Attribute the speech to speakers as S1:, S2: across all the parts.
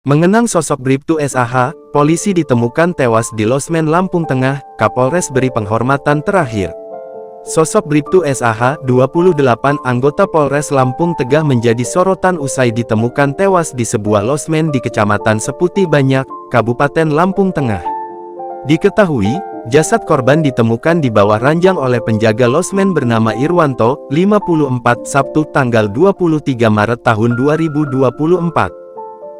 S1: Mengenang sosok Bribtu SAH, polisi ditemukan tewas di Losmen Lampung Tengah, Kapolres beri penghormatan terakhir. Sosok Bribtu SAH, 28, anggota Polres Lampung Tengah menjadi sorotan usai ditemukan tewas di sebuah losmen di Kecamatan Seputi Banyak, Kabupaten Lampung Tengah. Diketahui, jasad korban ditemukan di bawah ranjang oleh penjaga losmen bernama Irwanto, 54, Sabtu tanggal 23 Maret tahun 2024.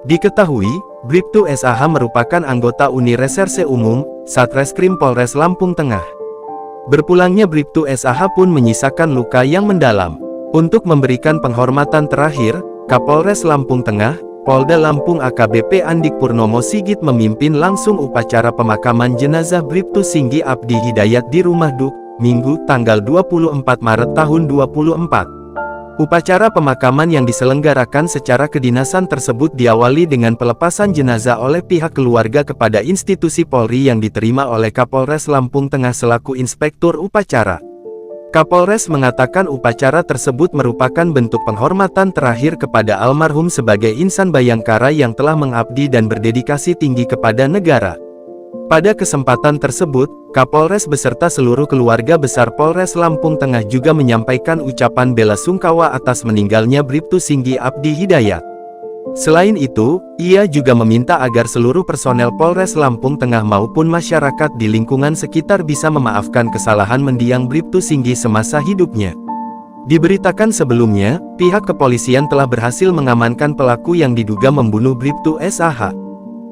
S1: Diketahui, Bribtu SAH merupakan anggota Unit Reserse Umum, Satreskrim Polres Lampung Tengah. Berpulangnya Bribtu SAH pun menyisakan luka yang mendalam. Untuk memberikan penghormatan terakhir, Kapolres Lampung Tengah, Polda Lampung AKBP Andik Purnomo Sigit memimpin langsung upacara pemakaman jenazah Bribtu Singgi Abdi Hidayat di Rumah Duk, Minggu tanggal 24 Maret tahun 2024. Upacara pemakaman yang diselenggarakan secara kedinasan tersebut diawali dengan pelepasan jenazah oleh pihak keluarga kepada institusi Polri yang diterima oleh Kapolres Lampung Tengah selaku Inspektur Upacara. Kapolres mengatakan upacara tersebut merupakan bentuk penghormatan terakhir kepada almarhum sebagai insan Bayangkara yang telah mengabdi dan berdedikasi tinggi kepada negara. Pada kesempatan tersebut, Kapolres beserta seluruh keluarga besar Polres Lampung Tengah juga menyampaikan ucapan bela sungkawa atas meninggalnya Bribtu Singgi Abdi Hidayat. Selain itu, ia juga meminta agar seluruh personel Polres Lampung Tengah maupun masyarakat di lingkungan sekitar bisa memaafkan kesalahan mendiang Bribtu Singgi semasa hidupnya. Diberitakan sebelumnya, pihak kepolisian telah berhasil mengamankan pelaku yang diduga membunuh Bribtu SAH.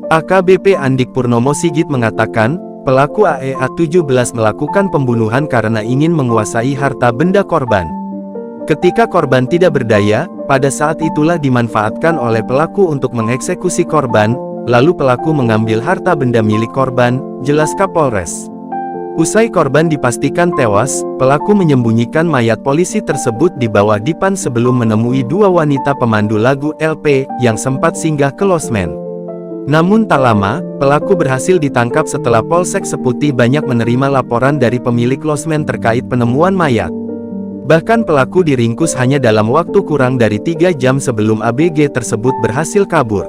S1: AKBP Andik Purnomo Sigit mengatakan, pelaku AEA 17 melakukan pembunuhan karena ingin menguasai harta benda korban. Ketika korban tidak berdaya, pada saat itulah dimanfaatkan oleh pelaku untuk mengeksekusi korban, lalu pelaku mengambil harta benda milik korban, jelas Kapolres. Usai korban dipastikan tewas, pelaku menyembunyikan mayat polisi tersebut di bawah dipan sebelum menemui dua wanita pemandu lagu LP, yang sempat singgah ke losmen. Namun tak lama, pelaku berhasil ditangkap setelah Polsek Seputi Banyak menerima laporan dari pemilik losmen terkait penemuan mayat. Bahkan pelaku diringkus hanya dalam waktu kurang dari 3 jam sebelum ABG tersebut berhasil kabur.